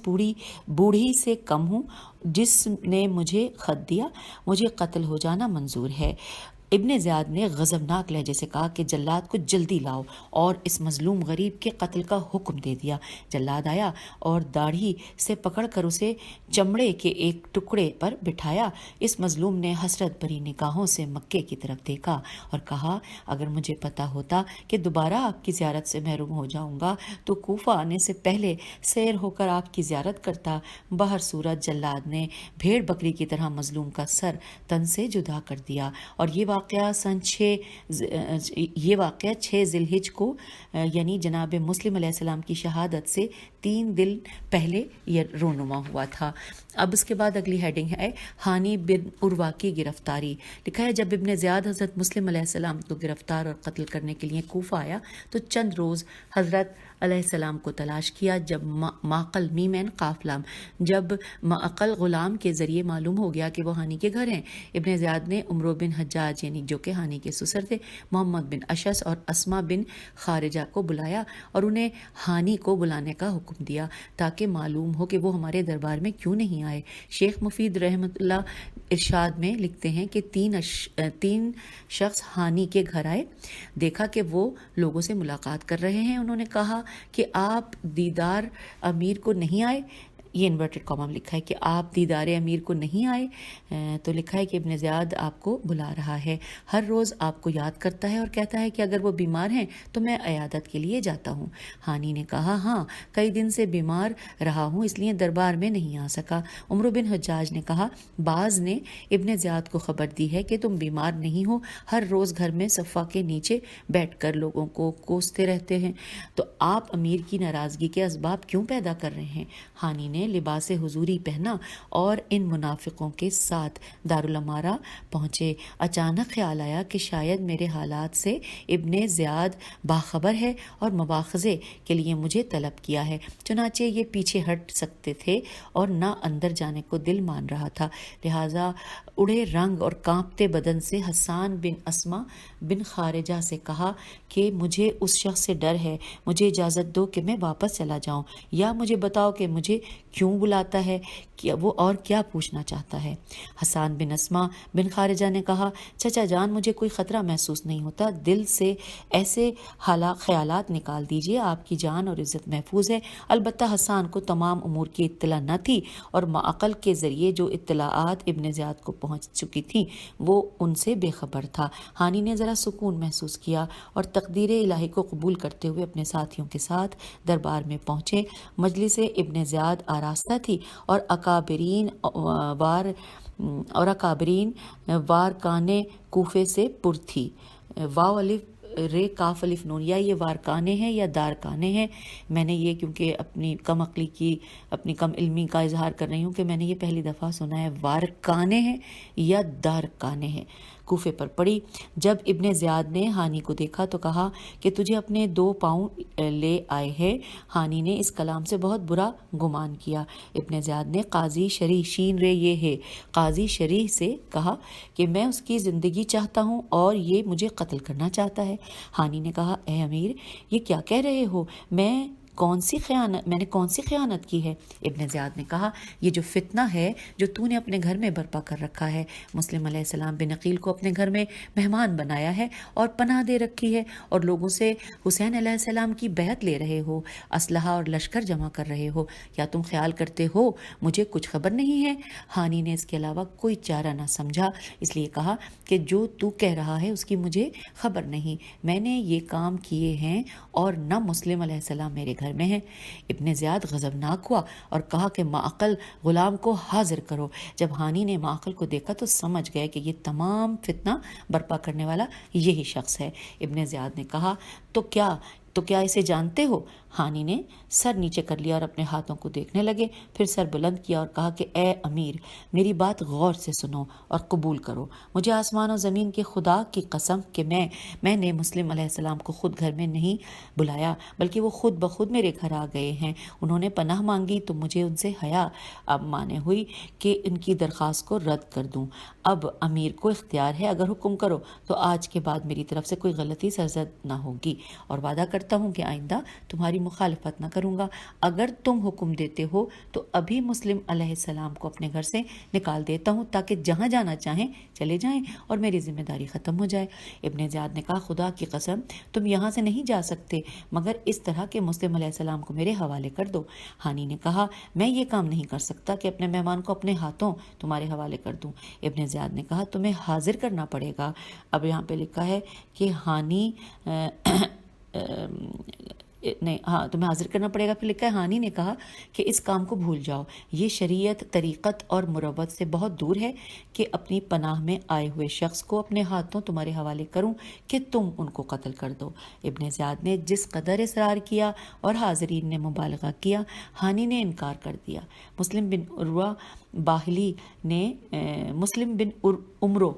بوڑھی سے کم ہوں جس نے مجھے خط دیا، مجھے قتل ہو جانا منظور ہے۔ ابن زیاد نے غضبناک لہجے سے کہا کہ جلاد کو جلدی لاؤ، اور اس مظلوم غریب کے قتل کا حکم دے دیا۔ جلاد آیا اور داڑھی سے پکڑ کر اسے چمڑے کے ایک ٹکڑے پر بٹھایا۔ اس مظلوم نے حسرت بھری نگاہوں سے مکے کی طرف دیکھا اور کہا اگر مجھے پتا ہوتا کہ دوبارہ آپ کی زیارت سے محروم ہو جاؤں گا تو کوفہ آنے سے پہلے سیر ہو کر آپ کی زیارت کرتا۔ بہر صورت جلاد نے بھیڑ بکری کی طرح مظلوم کا سر تن سے جدا کر دیا، اور یہ واقعہ 6 ذی الحجہ کو یعنی جناب مسلم علیہ السلام کی شہادت سے 3 دن پہلے یہ رونما ہوا تھا۔ اب اس کے بعد اگلی ہیڈنگ ہے ہانی بن عروہ کی گرفتاری۔ لکھا ہے جب ابن زیاد حضرت مسلم علیہ السلام کو گرفتار اور قتل کرنے کے لیے کوفہ آیا تو چند روز حضرت علیہ السلام کو تلاش کیا۔ جب معقل میمین قافلام جب معقل غلام کے ذریعے معلوم ہو گیا کہ وہ ہانی کے گھر ہیں، ابن زیاد نے عمرو بن حجاج یعنی جو کہ ہانی کے سسر تھے، محمد بن اشعث اور اسما بن خارجہ کو بلایا اور انہیں ہانی کو بلانے کا حکم دیا تاکہ معلوم ہو کہ وہ ہمارے دربار میں کیوں نہیں آئے۔ شیخ مفید رحمۃ اللہ ارشاد میں لکھتے ہیں کہ 3 شخص ہانی کے گھر آئے، دیکھا کہ وہ لوگوں سے ملاقات کر رہے ہیں۔ انہوں نے کہا کہ آپ دیدار امیر کو نہیں آئے، یہ انورٹڈ کاما میں لکھا ہے کہ آپ دیدار امیر کو نہیں آئے، تو لکھا ہے کہ ابن زیاد آپ کو بلا رہا ہے، ہر روز آپ کو یاد کرتا ہے اور کہتا ہے کہ اگر وہ بیمار ہیں تو میں عیادت کے لیے جاتا ہوں۔ ہانی نے کہا ہاں کئی دن سے بیمار رہا ہوں اس لیے دربار میں نہیں آ سکا۔ عمرو بن حجاج نے کہا بعض نے ابن زیاد کو خبر دی ہے کہ تم بیمار نہیں ہو، ہر روز گھر میں صفا کے نیچے بیٹھ کر لوگوں کو کوستے رہتے ہیں، تو آپ امیر کی ناراضگی کے اسباب کیوں پیدا کر رہے ہیں؟ ہانی نے لباس حضوری پہنا اور ان منافقوں کے ساتھ دارالامارہ پہنچے۔ اچانک خیال آیا کہ شاید میرے حالات سے ابن زیاد باخبر ہے اور مواخذے کے لیے مجھے طلب کیا ہے، چنانچہ یہ پیچھے ہٹ سکتے تھے اور نہ اندر جانے کو دل مان رہا تھا، لہٰذا اڑے رنگ اور کانپتے بدن سے حسان بن اسما بن خارجہ سے کہا کہ مجھے اس شخص سے ڈر ہے، مجھے اجازت دو کہ میں واپس چلا جاؤں، یا مجھے بتاؤ کہ مجھے کیوں بلاتا ہے، کہ وہ اور کیا پوچھنا چاہتا ہے۔ حسان بن اسما بن خارجہ نے کہا چچا جان مجھے کوئی خطرہ محسوس نہیں ہوتا، دل سے ایسے خیالات نکال دیجئے، آپ کی جان اور عزت محفوظ ہے۔ البتہ حسان کو تمام امور کی اطلاع نہ تھی اور معقل کے ذریعے جو اطلاعات ابن زیاد کو پہنچ چکی تھیں وہ ان سے بے خبر تھا۔ ہانی نے ذرا سکون محسوس کیا اور تقدیر الہی کو قبول کرتے ہوئے اپنے ساتھیوں کے ساتھ دربار میں پہنچے۔ مجلس ابن زیاد آراستہ تھی اور اکابرین وارکانے کوفے سے پر تھی۔ واو الف رے کاف الف نون، یا یہ وارکانے ہیں یا دارکانے ہیں۔ میں نے یہ کیونکہ اپنی کم عقلی کی اپنی کم علمی کا اظہار کر رہی ہوں کہ میں نے یہ پہلی دفعہ سنا ہے وارکانے ہیں یا دارکانے ہیں۔ کوفے پر پڑی۔ جب ابن زیاد نے ہانی کو دیکھا تو کہا کہ تجھے اپنے 2 پاؤں لے آئے ہیں۔ ہانی نے اس کلام سے بہت برا گمان کیا۔ ابن زیاد نے قاضی شریح شین رے یہ ہے قاضی شریح سے کہا کہ میں اس کی زندگی چاہتا ہوں اور یہ مجھے قتل کرنا چاہتا ہے۔ ہانی نے کہا اے امیر یہ کیا کہہ رہے ہو، میں میں نے کون سی خیانت کی ہے؟ ابن زیاد نے کہا یہ جو فتنہ ہے جو تو نے اپنے گھر میں برپا کر رکھا ہے، مسلم علیہ السلام بن عقیل کو اپنے گھر میں مہمان بنایا ہے اور پناہ دے رکھی ہے، اور لوگوں سے حسین علیہ السلام کی بیعت لے رہے ہو، اسلحہ اور لشکر جمع کر رہے ہو، کیا تم خیال کرتے ہو مجھے کچھ خبر نہیں ہے؟ ہانی نے اس کے علاوہ کوئی چارہ نہ سمجھا، اس لیے کہا کہ جو تو کہہ رہا ہے اس کی مجھے خبر نہیں، میں نے یہ کام کیے ہیں اور نہ مسلم علیہ السلام میرے گھر میں ہیں۔ ابن زیاد غضبناک ہوا اور کہا کہ معقل غلام کو حاضر کرو۔ جب ہانی نے معقل کو دیکھا تو سمجھ گئے کہ یہ تمام فتنہ برپا کرنے والا یہی شخص ہے۔ ابن زیاد نے کہا تو کیا اسے جانتے ہو؟ ہانی نے سر نیچے کر لیا اور اپنے ہاتھوں کو دیکھنے لگے، پھر سر بلند کیا اور کہا کہ اے امیر، میری بات غور سے سنو اور قبول کرو۔ مجھے آسمان و زمین کے خدا کی قسم کہ میں نے مسلم علیہ السلام کو خود گھر میں نہیں بلایا، بلکہ وہ خود بخود میرے گھر آ گئے ہیں۔ انہوں نے پناہ مانگی تو مجھے ان سے حیا اب مانے ہوئی کہ ان کی درخواست کو رد کر دوں۔ اب امیر کو اختیار ہے، اگر حکم کرو تو آج کے بعد میری طرف سے کوئی غلطی سرزد نہ ہوگی، اور وعدہ کرتا ہوں کہ آئندہ تمہاری مخالفت نہ کروں گا۔ اگر تم حکم دیتے ہو تو ابھی مسلم علیہ السلام کو اپنے گھر سے نکال دیتا ہوں تاکہ جہاں جانا چاہیں چلے جائیں اور میری ذمہ داری ختم ہو جائے۔ ابن زیاد نے کہا خدا کی قسم تم یہاں سے نہیں جا سکتے مگر اس طرح کہ مسلم علیہ السلام کو میرے حوالے کر دو۔ ہانی نے کہا میں یہ کام نہیں کر سکتا کہ اپنے مہمان کو اپنے ہاتھوں تمہارے حوالے کر دوں۔ ابن زیاد نے کہا تمہیں حاضر کرنا پڑے گا۔ اب یہاں پہ لکھا ہے کہ ہانی تمہیں حاضر کرنا پڑے گا، پھر لکھا ہے ہانی نے کہا کہ اس کام کو بھول جاؤ، یہ شریعت، طریقت اور مروت سے بہت دور ہے کہ اپنی پناہ میں آئے ہوئے شخص کو اپنے ہاتھوں تمہارے حوالے کروں کہ تم ان کو قتل کر دو۔ ابن زیاد نے جس قدر اصرار کیا اور حاضرین نے مبالغہ کیا، ہانی نے انکار کر دیا۔ مسلم بن عمرو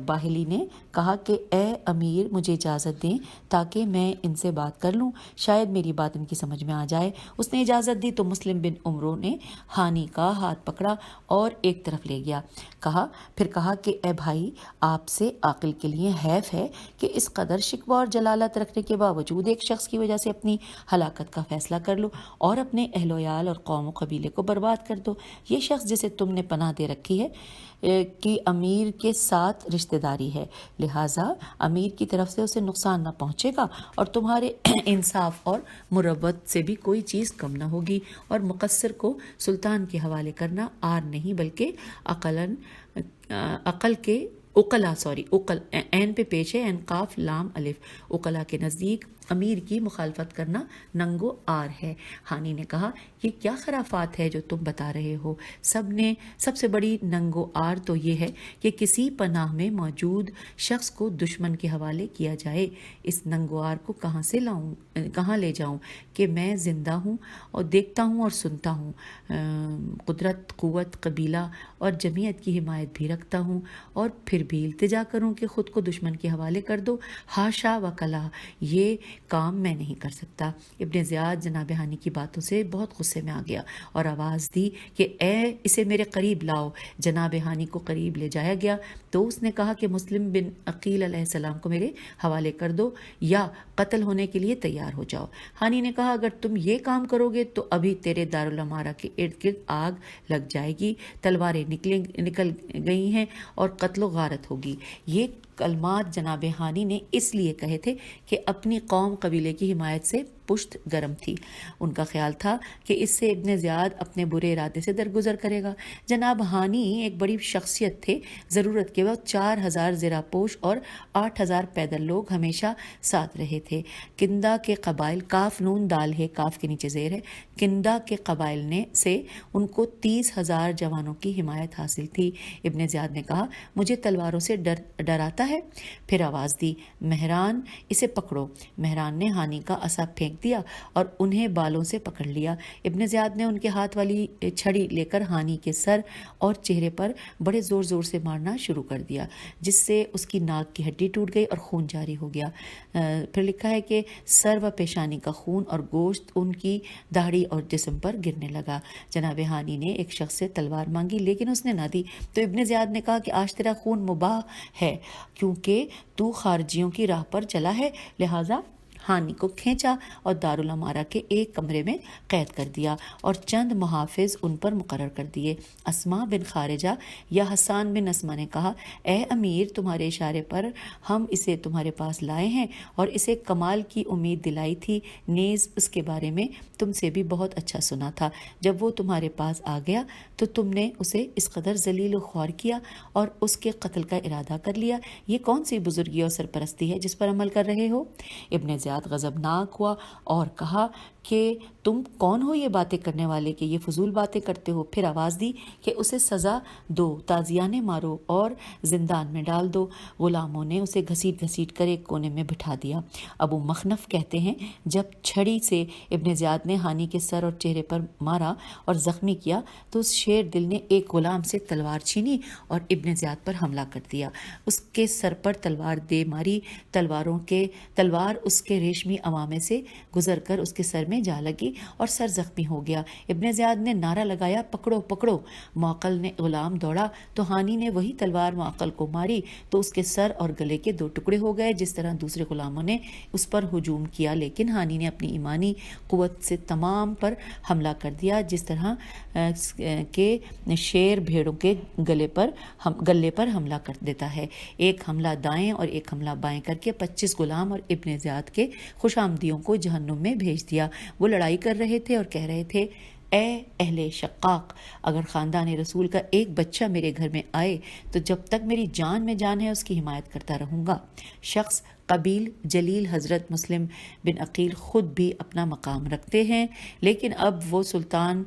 باہلی نے کہا کہ اے امیر مجھے اجازت دیں تاکہ میں ان سے بات کر لوں، شاید میری بات ان کی سمجھ میں آ جائے۔ اس نے اجازت دی تو مسلم بن عمرو نے ہانی کا ہاتھ پکڑا اور ایک طرف لے گیا، پھر کہا کہ اے بھائی، آپ سے عاقل کے لیے حیف ہے کہ اس قدر شکوہ اور جلالت رکھنے کے باوجود ایک شخص کی وجہ سے اپنی ہلاکت کا فیصلہ کر لو اور اپنے اہل و عیال اور قوم و قبیلے کو برباد کر دو۔ یہ شخص جسے تم نے پناہ دے رکھی ہے کہ امیر کے ساتھ رشتہ داری ہے، لہٰذا امیر کی طرف سے اسے نقصان نہ پہنچے گا اور تمہارے انصاف اور مروت سے بھی کوئی چیز کم نہ ہوگی، اور مقصر کو سلطان کے حوالے کرنا آر نہیں بلکہ عقل عین پہ پیش ہے، عین قاف لام الف، عقلا کے نزدیک امیر کی مخالفت کرنا ننگو آر ہے۔ ہانی نے کہا یہ کیا خرافات ہے جو تم بتا رہے ہو؟ سب سے بڑی ننگو آر تو یہ ہے کہ کسی پناہ میں موجود شخص کو دشمن کے حوالے کیا جائے۔ اس ننگو آر کو کہاں لے جاؤں کہ میں زندہ ہوں اور دیکھتا ہوں اور سنتا ہوں، قدرت، قوت، قبیلہ اور جمعیت کی حمایت بھی رکھتا ہوں، اور پھر بھی التجا کروں کہ خود کو دشمن کے حوالے کر دو؟ ہاشا و کلا، یہ کام میں نہیں کر سکتا۔ ابن زیاد جناب ہانی کی باتوں سے بہت غصے میں آ گیا اور آواز دی کہ اسے میرے قریب لاؤ۔ جناب ہانی کو قریب لے جایا گیا تو اس نے کہا کہ مسلم بن عقیل علیہ السلام کو میرے حوالے کر دو یا قتل ہونے کے لیے تیار ہو جاؤ۔ ہانی نے کہا اگر تم یہ کام کرو گے تو ابھی تیرے دارالعمارہ کے ارد گرد آگ لگ جائے گی، تلواریں نکل گئی ہیں اور قتل و غارت ہوگی۔ یہ کلمات جناب ہانی نے اس لیے کہے تھے کہ اپنی قوم قبیلے کی حمایت سے پشت گرم تھی۔ ان کا خیال تھا کہ اس سے ابن زیاد اپنے برے ارادے سے درگزر کرے گا۔ جناب ہانی ایک بڑی شخصیت تھے، ضرورت کے وقت 4000 زرہ پوش اور 8000 پیدل لوگ ہمیشہ ساتھ رہے تھے۔ کندا کے قبائل، کاف نون دال ہے، کاف کے نیچے زیر ہے، کندا کے قبائل سے ان کو 30,000 جوانوں کی حمایت حاصل تھی۔ ابن زیاد نے کہا مجھے تلواروں سے ڈراتا ہے؟ پھر آواز دی مہران اسے پکڑو۔ مہران نے ہانی کا عصا پھینک دیا اور انہیں بالوں سے پکڑ لیا۔ ابن زیاد نے ان کے ہاتھ والی چھڑی لے کر ہانی کے سر اور چہرے پر بڑے زور زور سے مارنا شروع کر دیا، جس سے اس کی ناک کی ہڈی ٹوٹ گئی اور خون جاری ہو گیا۔ پھر لکھا ہے کہ سر و پیشانی کا خون اور گوشت ان کی داڑھی اور جسم پر گرنے لگا۔ جناب ہانی نے ایک شخص سے تلوار مانگی لیکن اس نے نہ دی، تو ابن زیاد نے کہا کہ آج تیرا خون مباح ہے کیونکہ تو خارجیوں کی راہ پر چلا ہے، لہٰذا ہانی کو کھینچا اور دارالامارہ کے ایک کمرے میں قید کر دیا اور چند محافظ ان پر مقرر کر دیے۔ اسما بن خارجہ یا حسان بن اسما نے کہا، اے امیر، تمہارے اشارے پر ہم اسے تمہارے پاس لائے ہیں اور اسے کمال کی امید دلائی تھی، نیز اس کے بارے میں تم سے بھی بہت اچھا سنا تھا۔ جب وہ تمہارے پاس آ گیا تو تم نے اسے اس قدر ذلیل و خوار کیا اور اس کے قتل کا ارادہ کر لیا۔ یہ کون سی بزرگی اور سرپرستی ہے جس پر عمل کر رہے ہو؟ ابن زیاد غضبناک ہوا اور کہا کہ تم کون ہو یہ باتیں کرنے والے کہ یہ فضول باتیں کرتے ہو؟ پھر آواز دی کہ اسے سزا دو، تازیانے مارو اور زندان میں ڈال دو۔ غلاموں نے اسے گھسیٹ گھسیٹ کر ایک کونے میں بٹھا دیا۔ ابو مخنف کہتے ہیں، جب چھڑی سے ابن زیاد نے ہانی کے سر اور چہرے پر مارا اور زخمی کیا تو اس شیر دل نے ایک غلام سے تلوار چھینی اور ابن زیاد پر حملہ کر دیا۔ اس کے سر پر تلوار دے ماری، تلوار اس کے ریشمی عوامے سے گزر کر اس کے سر میں جا لگی اور سر زخمی ہو گیا۔ ابن زیاد نے نعرہ لگایا، پکڑو پکڑو۔ معقل نے غلام دوڑا تو ہانی نے وہی تلوار معقل کو ماری تو اس کے سر اور گلے کے 2 ٹکڑے ہو گئے۔ جس طرح دوسرے غلاموں نے اس پر ہجوم کیا، لیکن ہانی نے اپنی ایمانی قوت سے تمام پر حملہ کر دیا، جس طرح کہ شیر بھیڑوں کے گلے پر حملہ کر دیتا ہے۔ ایک حملہ دائیں اور ایک حملہ بائیں کر کے 25 غلام اور ابن زیاد کے خوش آمدیوں کو جہنم میں بھیج دیا۔ وہ لڑائی کر رہے تھے اور کہہ رہے تھے، اے اہل شقاق، اگر خاندان رسول کا ایک بچہ میرے گھر میں آئے تو جب تک میری جان میں جان ہے اس کی حمایت کرتا رہوں گا۔ شخص قبیل جلیل حضرت مسلم بن عقیل خود بھی اپنا مقام رکھتے ہیں، لیکن اب وہ سلطان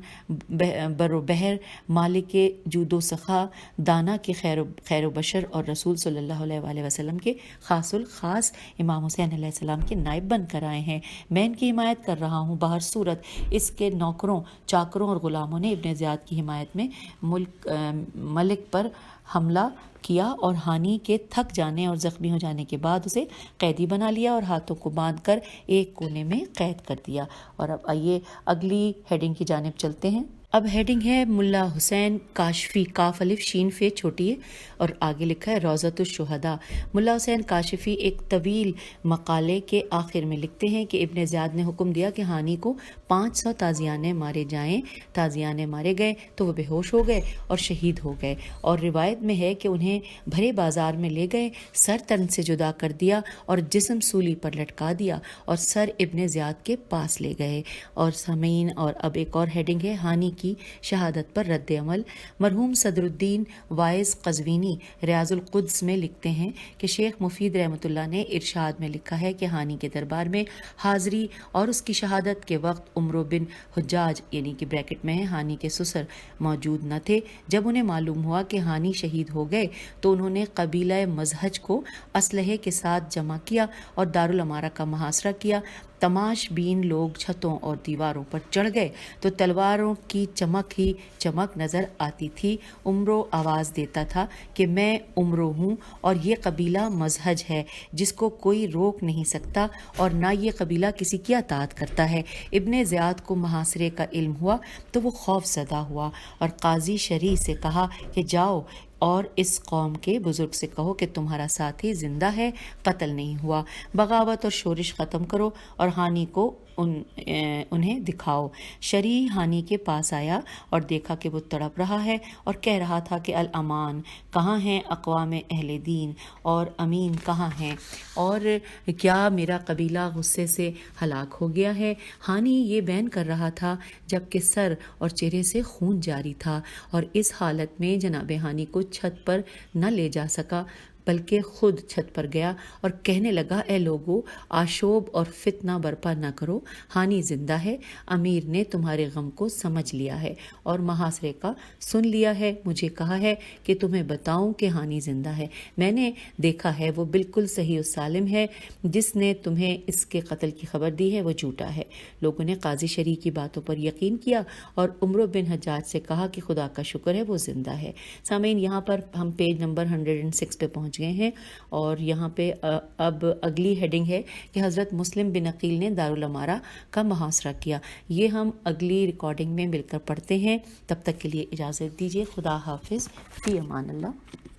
بر و بحر، مالک جود و سخا، دانا کے خیر و بشر اور رسول صلی اللہ علیہ وآلہ وسلم کے خاص الخاص امام حسین علیہ السلام کے نائب بن کر آئے ہیں۔ میں ان کی حمایت کر رہا ہوں۔ بہر صورت اس کے نوکروں، چاکروں اور غلاموں نے ابن زیاد کی حمایت میں ملک پر حملہ کیا اور ہانی کے تھک جانے اور زخمی ہو جانے کے بعد اسے قیدی بنا لیا اور ہاتھوں کو باندھ کر ایک کونے میں قید کر دیا۔ اور اب آئیے اگلی ہیڈنگ کی جانب چلتے ہیں۔ اب ہیڈنگ ہے ملا حسین کاشفی، کاف الف شین فے چھوٹی ہے اور آگے لکھا ہے روضۃ الشہداء۔ ملا حسین کاشفی ایک طویل مقالے کے آخر میں لکھتے ہیں کہ ابن زیاد نے حکم دیا کہ ہانی کو 500 تازیانے مارے جائیں۔ تازیانے مارے گئے تو وہ بے ہوش ہو گئے اور شہید ہو گئے، اور روایت میں ہے کہ انہیں بھرے بازار میں لے گئے، سر تن سے جدا کر دیا اور جسم سولی پر لٹکا دیا اور سر ابن زیاد کے پاس لے گئے۔ اور سامعین، اور اب ایک اور ہیڈنگ ہے ہانی کی شہادت پر رد عمل۔ مرحوم صدر الدین وائز قزوینی ریاض القدس میں لکھتے ہیں کہ شیخ مفید رحمۃ اللہ نے ارشاد میں لکھا ہے کہ ہانی کے دربار میں حاضری اور اس کی شہادت کے وقت عمرو بن حجاج یعنی کہ بریکٹ میں ہے ہانی کے سسر موجود نہ تھے۔ جب انہیں معلوم ہوا کہ ہانی شہید ہو گئے تو انہوں نے قبیلہ مزہج کو اسلحے کے ساتھ جمع کیا اور دارالامارہ کا محاصرہ کیا۔ تماش بین لوگ چھتوں اور دیواروں پر چڑھ گئے تو تلواروں کی چمک ہی چمک نظر آتی تھی۔ عمرو آواز دیتا تھا کہ میں عمرو ہوں اور یہ قبیلہ مزہج ہے جس کو کوئی روک نہیں سکتا اور نہ یہ قبیلہ کسی کی اطاعت کرتا ہے۔ ابن زیاد کو محاصرے کا علم ہوا تو وہ خوف زدہ ہوا اور قاضی شریع سے کہا کہ جاؤ اور اس قوم کے بزرگ سے کہو کہ تمہارا ساتھی زندہ ہے، قتل نہیں ہوا، بغاوت اور شورش ختم کرو اور ہانی کو انہیں دکھاؤ۔ شریع ہانی کے پاس آیا اور دیکھا کہ وہ تڑپ رہا ہے اور کہہ رہا تھا کہ الامان کہاں ہیں اقوام اہل دین، اور امین کہاں ہیں، اور کیا میرا قبیلہ غصے سے ہلاک ہو گیا ہے۔ ہانی یہ بیان کر رہا تھا جبکہ سر اور چہرے سے خون جاری تھا، اور اس حالت میں جناب ہانی کو چھت پر نہ لے جا سکا بلکہ خود چھت پر گیا اور کہنے لگا، اے لوگو، آشوب اور فتنہ برپا نہ کرو، ہانی زندہ ہے، امیر نے تمہارے غم کو سمجھ لیا ہے اور محاصرے کا سن لیا ہے، مجھے کہا ہے کہ تمہیں بتاؤں کہ ہانی زندہ ہے، میں نے دیکھا ہے، وہ بالکل صحیح و سالم ہے، جس نے تمہیں اس کے قتل کی خبر دی ہے وہ جھوٹا ہے۔ لوگوں نے قاضی شریع کی باتوں پر یقین کیا اور عمرو بن حجاج سے کہا کہ خدا کا شکر ہے وہ زندہ ہے۔ سامعین، یہاں پر ہم پیج نمبر 106 پہ پہنچ گئے ہیں اور یہاں پہ اب اگلی ہیڈنگ ہے کہ حضرت مسلم بن عقیل نے دارالامارہ کا محاصرہ کیا۔ یہ ہم اگلی ریکارڈنگ میں مل کر پڑھتے ہیں۔ تب تک کے لیے اجازت دیجیے۔ خدا حافظ، فی امان اللہ۔